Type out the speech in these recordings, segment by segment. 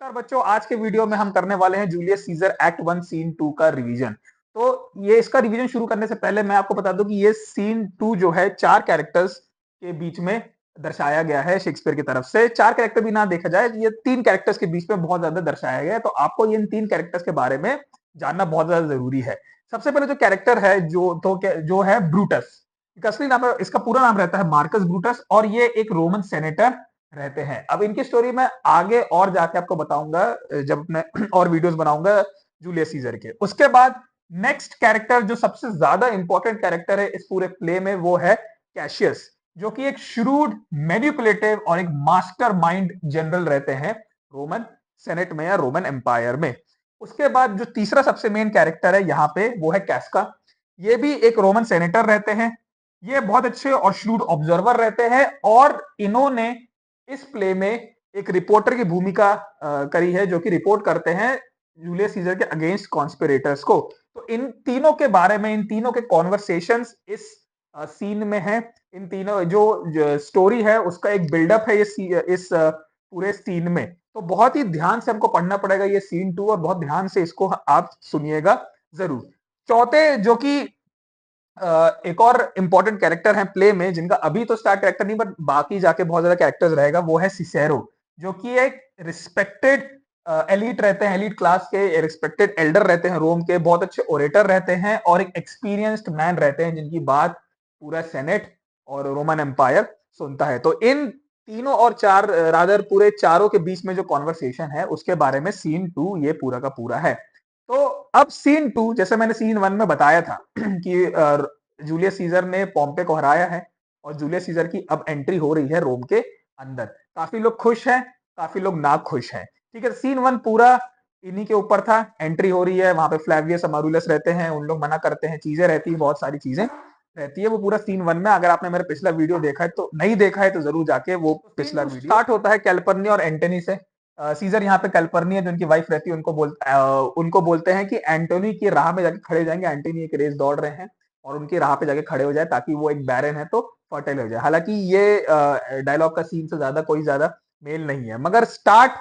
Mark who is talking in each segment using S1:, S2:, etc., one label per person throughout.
S1: नमस्कार बच्चों, आज के वीडियो में हम करने वाले हैं जूलियस सीजर एक्ट 1 सीन 2 का रिवीजन। तो ये इसका रिवीजन शुरू करने से पहले मैं आपको बता दूं कि ये सीन 2 जो है 4 कैरेक्टर्स के बीच में दर्शाया गया है शेक्सपियर की तरफ से। 4 कैरेक्टर भी ना देखा जाए, ये 3 कैरेक्टर्स के बीच में बहुत ज्यादा दर्शाया गया है, तो आपको इन 3 कैरेक्टर्स के बारे में जानना बहुत ज्यादा जरूरी है। सबसे पहले जो कैरेक्टर है जो है ब्रूटस। इसका पूरा नाम रहता है मार्कस ब्रूटस और ये एक रोमन सेनेटर रहते हैं। अब इनकी स्टोरी मैं आगे और जाके आपको बताऊंगा जब मैं और वीडियोस बनाऊंगा जूलियस सीजर के। उसके बाद नेक्स्ट कैरेक्टर जो सबसे ज्यादा इंपॉर्टेंट कैरेक्टर है इस पूरे प्ले में वो है कैशियस, जो कि एक श्रूड, मैनिपुलेटिव और एक मास्टर माइंड जनरल रहते हैं रोमन सेनेट में या रोमन एम्पायर में। उसके बाद जो तीसरा सबसे मेन कैरेक्टर है यहाँ पे वो है कैस्का। ये भी एक रोमन सेनेटर रहते हैं। ये बहुत अच्छे और श्रूड ऑब्जर्वर रहते हैं और इन्होंने इस प्ले में एक रिपोर्टर की भूमिका करी है, जो कि रिपोर्ट करते हैं जूलियस सीजर के अगेंस्ट कॉन्स्पिरेटर्स को। तो इन तीनों के बारे में, इन तीनों के कॉन्वर्सेशंस इस सीन में है। इन तीनों जो स्टोरी है उसका एक बिल्डअप है इस पूरे सीन में। तो बहुत ही ध्यान से हमको पढ़ना पड़ेगा ये सीन 2 और बहुत ध्यान से इसको आप सुनिएगा जरूर। चौथे जो कि एक और इंपॉर्टेंट कैरेक्टर है प्ले में, जिनका अभी तो स्टार कैरेक्टर नहीं बट बाकी जाके बहुत ज्यादा कैरेक्टर्स रहेगा, वो है सिसेरो, जो कि एक रिस्पेक्टेड एलीट रहते हैं, एलीट क्लास के रिस्पेक्टेड एल्डर रहते हैं रोम के, बहुत अच्छे ओरेटर रहते हैं और एक एक्सपीरियंस्ड मैन रहते हैं जिनकी बात पूरा सेनेट और रोमन एम्पायर सुनता है। तो इन तीनों और चार रादर पूरे चारों के बीच में जो कॉन्वर्सेशन है उसके बारे में सीन 2 ये पूरा का पूरा है। तो अब सीन 2, जैसे मैंने सीन 1 में बताया था कि जूलियस सीजर ने पॉम्पे को हराया है और जूलियस सीजर की अब एंट्री हो रही है रोम के अंदर। काफी लोग खुश हैं, काफी लोग ना खुश हैं। ठीक है, सीन 1 पूरा इन्हीं के ऊपर था। एंट्री हो रही है, वहां पे फ्लैवियस अमारुलस रहते हैं, उन लोग मना करते हैं, चीजें रहती है, बहुत सारी चीजें रहती है। वो पूरा सीन 1 में, अगर आपने मेरा पिछला वीडियो देखा है तो नहीं देखा है तो जरूर जाके वो पिछला वीडियो स्टार्ट होता है कैल्पर्नी और एंटनी से। सीजर यहाँ पे कैल्पर्नी है जो उनकी वाइफ रहती है, उनको बोलते हैं कि एंटोनी की राह में जाके खड़े हो जाएंगे। एंटोनी एक रेस दौड़ रहे हैं और उनकी राह पे जाके खड़े हो जाए ताकि वो एक बैरन है तो फर्टाइल हो जाए। हालांकि ये डायलॉग का सीन से ज्यादा मेल नहीं है, मगर स्टार्ट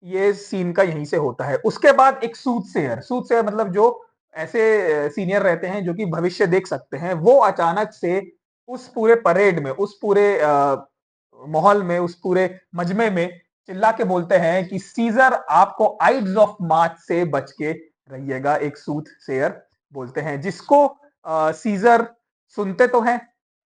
S1: ये सीन का यहीं से होता है। उसके बाद एक सूट सेयर मतलब जो ऐसे सीनियर रहते हैं जो कि भविष्य देख सकते हैं, वो अचानक से उस पूरे परेड में, उस पूरे माहौल में, उस पूरे मजमे में चिल्ला के बोलते हैं कि सीजर आपको आइड्स ऑफ मार्च से बच के रहिएगा। एक सूथ सेयर बोलते हैं, जिसको सीजर सुनते तो हैं,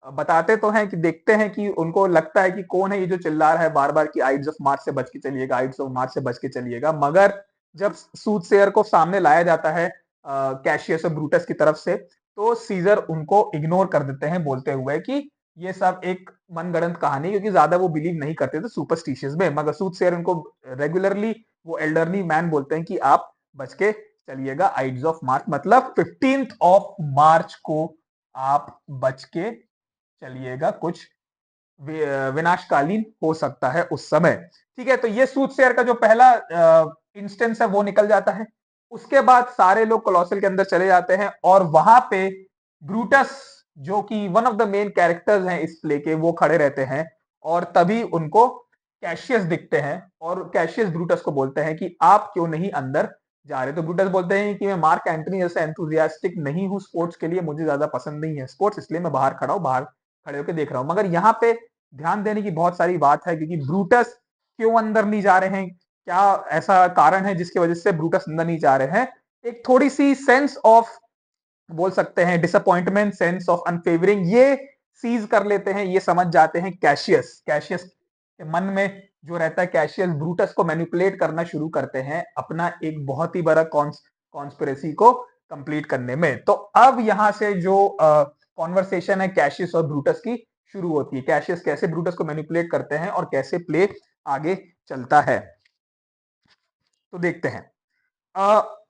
S1: बताते तो हैं कि देखते हैं कि उनको लगता है कि कौन है ये जो चिल्ला रहा है बार बार कि आइड्स ऑफ मार्च से बच के चलिएगा, आइड्स ऑफ मार्च से बच के चलिएगा। मगर जब सूथ सेयर को सामने लाया जाता है कैशियस और ब्रूटस की तरफ से, तो सीजर उनको इग्नोर कर देते हैं बोलते हुए कि ये सब एक मनगढ़ंत कहानी, क्योंकि ज्यादा वो बिलीव नहीं करते थे सुपरस्टिशियस में। मगर सूथ सेयर उनको रेगुलरली वो एल्डरली मैन बोलते हैं कि आप बच के चलिएगा आइड्स ऑफ मार्च, मतलब 15th ऑफ मार्च को आप बच के चलिएगा, कुछ विनाशकालीन हो सकता है उस समय। ठीक है, तो ये सूटसेयर का जो पहला इंस्टेंस है वो निकल जाता है। उसके बाद सारे लोग कोलोसल के अंदर चले जाते हैं और वहां पे ब्रूटस, जो कि one of the main characters हैं इस प्ले के, वो खड़े रहते हैं और तभी उनको कैशियस दिखते हैं और कैशियस ब्रूटस को बोलते हैं कि आप क्यों नहीं अंदर जा रहे। तो ब्रूटस बोलते हैं कि मैं मार्क एंटनी जैसा एंथुजियास्टिक नहीं हूं स्पोर्ट्स के लिए, मुझे ज्यादा पसंद नहीं है स्पोर्ट्स, इसलिए मैं बाहर खड़ा हूं, बाहर खड़े होकर देख रहा हूं। मगर यहाँ पे ध्यान देने की बहुत सारी बात है, क्योंकि ब्रूटस क्यों अंदर नहीं जा रहे हैं, क्या ऐसा कारण है जिसकी वजह से ब्रूटस अंदर नहीं जा रहे हैं। एक थोड़ी सी सेंस ऑफ, बोल सकते हैं डिसअपॉइंटमेंट, सेंस ऑफ अनफेवरिंग, ये सीज कर लेते हैं, ये समझ जाते हैं कैशियस के मन में जो रहता है। कैशियस ब्रूटस को मैनिपुलेट करना शुरू करते हैं अपना एक बहुत ही बड़ा कॉन्स्पिरेसी को कंप्लीट करने में। तो अब यहां से जो कॉन्वर्सेशन है कैशियस और ब्रूटस की शुरू होती है। कैशियस कैसे ब्रूटस को मैनिपुलेट करते हैं और कैसे प्ले आगे चलता है, तो देखते हैं।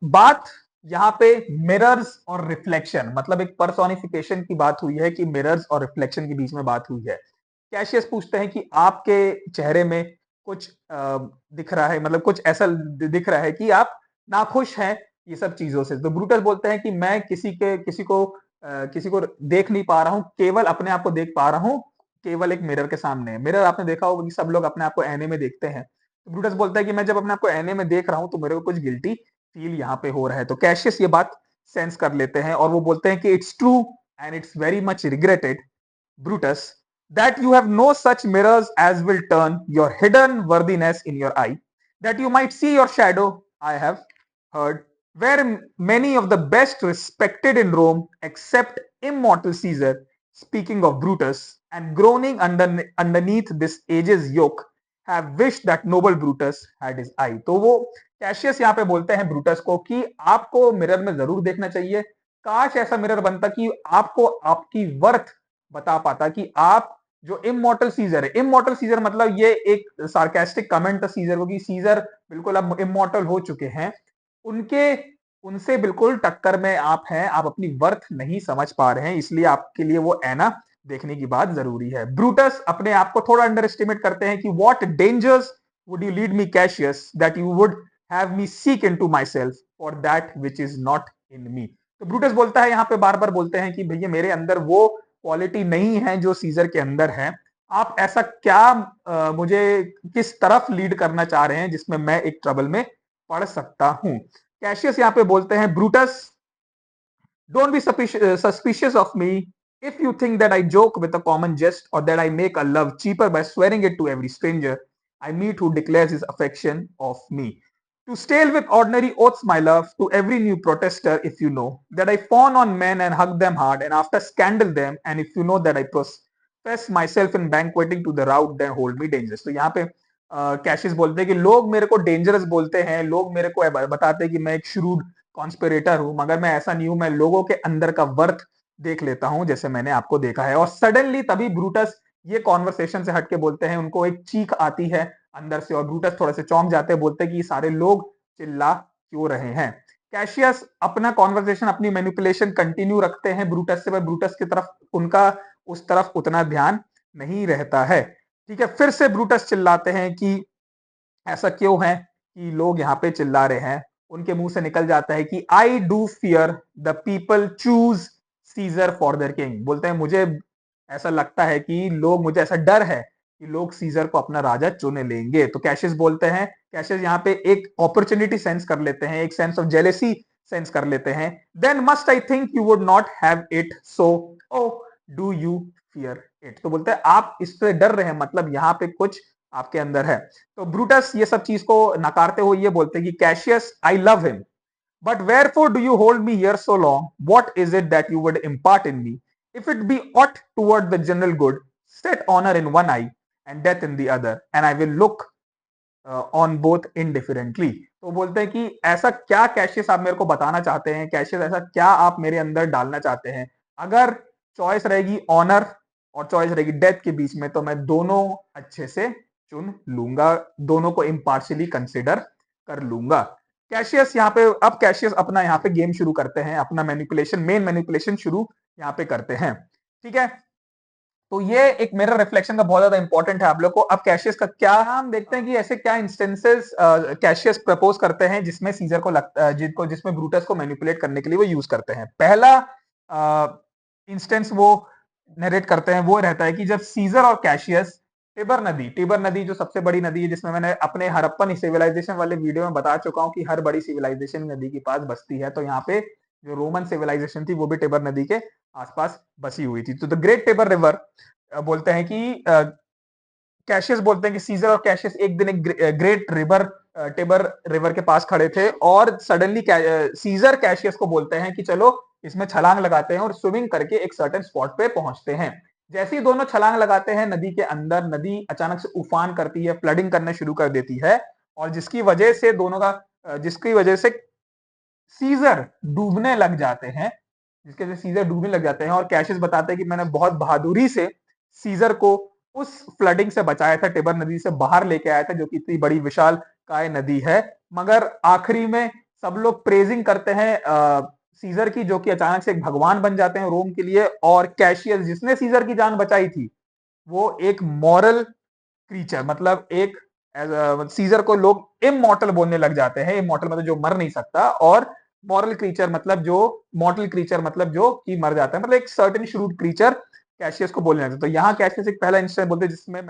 S1: बात यहाँ पे मिरर्स और रिफ्लेक्शन, मतलब एक पर्सोनिफिकेशन की बात हुई है कि मिरर्स और रिफ्लेक्शन के बीच में बात हुई है। कैशियस पूछते हैं कि आपके चेहरे में कुछ दिख रहा है, मतलब कुछ ऐसा दिख रहा है कि आप नाखुश हैं ये सब चीजों से। तो ब्रूटस बोलते हैं कि मैं किसी को देख नहीं पा रहा हूं, केवल अपने आप को देख पा रहा हूं, केवल एक मिरर के सामने। मिरर आपने देखा होगा कि सब लोग अपने आप को आईने में देखते हैं। तो ब्रूटस बोलता है कि मैं जब अपने आपको ऐने में देख रहा हूं तो मेरे को कुछ गिल्टी फील यहाँ पे हो रहा है। तो कैशियस ये बात सेंस कर लेते हैं और वो बोलते हैं कि it's true and it's very much regretted Brutus, that you have no such mirrors as will turn your hidden worthiness in your eye, that you might see your shadow. I have heard, where many of the best respected in Rome, except immortal Caesar, speaking of Brutus, and groaning underneath this age's yoke, have wished that noble Brutus had his eye. तो वो Cassius यहाँ पे बोलते हैं Brutus को कि आपको mirror में जरूर देखना चाहिए, काश ऐसा मिरर बनता कि आपको आपकी वर्थ बता पाता कि आप जो इमोर्टल सीजर है, इमोर्टल सीजर मतलब ये एक सार्केस्टिक कमेंट था सीजर को कि सीजर बिल्कुल अब इमोर्टल हो चुके हैं, उनके उनसे बिल्कुल टक्कर में आप हैं, आप अपनी वर्थ नहीं समझ पा रहे हैं, इसलिए आपके लिए वो ऐना देखने की बात जरूरी है। ब्रूटस अपने आप को थोड़ा अंडर एस्टिमेट करते हैं कि what dangers would you lead me Cassius that you would have me seek into myself for that which is not in me. तो ब्रूटस बोलता है यहाँ पे बार बार बोलते हैं कि भैया मेरे अंदर वो क्वालिटी नहीं है जो सीजर के अंदर है, आप ऐसा क्या मुझे किस तरफ लीड करना चाह रहे हैं जिसमें मैं एक ट्रबल में पढ़ सकता हूं। कैशियस यहाँ पे बोलते हैं Brutus, don't be suspicious of me if you think that I joke with a common jest or that I make a love cheaper by swearing it to every stranger I meet who declares his affection of me. To stale with ordinary oaths my love to every new protester, if you know that I fawn on men and hug them hard and after scandal them, and if you know that I profess myself in banqueting to the rout, then hold me dangerous. तो यहाँ पे Cassius बोलते हैं कि लोग मेरे को dangerous बोलते हैं, लोग मेरे को बताते हैं कि मैं एक श्रूड कॉन्स्पिरेटर हूं, मगर मैं ऐसा नहीं हूं, मैं लोगों के अंदर का वर्थ देख लेता हूं जैसे मैंने आपको देखा है। और सडनली तभी ब्रूटस ये कॉन्वर्सेशन से हटके बोलते हैं, उनको एक चीख आती है अंदर से और ब्रूटस थोड़े से चौंक जाते हैं, बोलते हैं कि ये सारे लोग चिल्ला क्यों रहे हैं। कैशियस अपना कॉन्वर्सेशन, अपनी मैनिपुलेशन कंटिन्यू रखते हैं ब्रूटस से, पर ब्रूटस की तरफ उनका उस तरफ उतना ध्यान नहीं रहता है। ठीक है, फिर से ब्रूटस चिल्लाते हैं कि ऐसा क्यों है कि लोग यहाँ पे चिल्ला रहे हैं। उनके मुंह से निकल जाता है कि I do fear the people choose Caesar for their king. बोलते हैं मुझे ऐसा लगता है कि लोग, मुझे ऐसा डर है कि लोग सीजर को अपना राजा चुन लेंगे। तो कैशियस बोलते हैं, कैशियस यहाँ पे एक अपॉर्चुनिटी सेंस कर लेते हैं, एक सेंस ऑफ जेलेसी सेंस कर लेते हैं। Then must I think you would not have it, so oh do you fear it. तो बोलते हैं आप इससे डर रहे हैं, मतलब यहाँ पे कुछ आपके अंदर है। तो ब्रूटस ये सब चीज को नकारते हुए ये बोलते हैं कि Cassius I love him, but wherefore do you hold me here so long, what is it that you would impart in me, if it be aught toward the general good, set honour in one eye and death in the other, and I will look on both indifferently. तो बोलते हैं कि ऐसा क्या Cassius आप मेरे को बताना चाहते हैं, कैशियस ऐसा क्या आप मेरे अंदर डालना चाहते हैं, अगर चॉइस रहेगी ऑनर और चॉइस रहेगी डेथ के बीच में, तो मैं दोनों अच्छे से चुन लूंगा, दोनों को इम्पार्शियली कंसिडर कर लूंगा। कैशियस यहाँ पे, अब कैशियस अपना यहाँ पे गेम शुरू करते हैं, अपना मैनिपुलेशन, मेन मैनिपुलेशन शुरू यहाँ पे करते हैं। ठीक है, तो ये एक मिरर रिफ्लेक्शन का बहुत ज्यादा इंपॉर्टेंट है आप लोग को। अब कैशियस का क्या, हम देखते हैं कि ऐसे क्या इंस्टेंसेस कैशियस प्रपोज करते हैं जिसमें सीजर को लगता है, जिसमें ब्रूटस को मैनिपुलेट करने के लिए वो यूज करते हैं। पहला इंस्टेंस वो नरेट करते हैं वो रहता है कि जब सीजर और कैशियस टिबर नदी जो सबसे बड़ी नदी है, जिसमें मैंने अपने हड़प्पन सिविलाइजेशन वाले वीडियो में बता चुका हूं कि हर बड़ी सिविलाइजेशन नदी के पास बसती है, तो यहाँ पे जो रोमन सिविलाइजेशन थी वो भी टिबर नदी के आसपास बसी हुई थी। तो द ग्रेट टिबर रिवर बोलते हैं कि कैशियस बोलते हैं कि सीजर और कैशियस एक दिन एक ग्रेट रिवर टिबर रिवर के पास खड़े थे और सडनली सीजर कैशियस को बोलते हैं कि चलो इसमें छलांग लगाते हैं और स्विमिंग करके एक सर्टेन स्पॉट पे पहुंचते हैं। जैसे ही दोनों छलांग लगाते हैं नदी के अंदर, नदी अचानक से उफान करती है, फ्लडिंग करना शुरू कर देती है, और जिसकी वजह से सीजर डूबने लग जाते हैं, जिसके वजह से सीजर डूबने लग जाते हैं। और कैशियस बताते हैं कि मैंने बहुत बहादुरी से सीजर को उस फ्लडिंग से बचाया था, टिबर नदी से बाहर लेके आया था, जो कि इतनी बड़ी विशाल काय नदी है। मगर आखिरी में सब लोग प्रेजिंग करते हैं सीजर की, जो कि अचानक से एक भगवान बन जाते हैं रोम के लिए। और कैशियस जिसने सीजर की जान बचाई थी वो एक मॉरल क्रीचर, मतलब एक सीजर को लोग इमॉर्टल बोलने लग जाते हैं। इमॉर्टल मतलब जो मर नहीं सकता, और मॉरल क्रीचर मतलब जो, मॉर्टल क्रीचर मतलब जो कि मर जाता है, मतलब एक सर्टेन श्रूड क्रीचर कैशियस को बोलने लगता है। तो यहाँ कैशियस एक पहला इंस्टेंस बोलते हैं जिसमें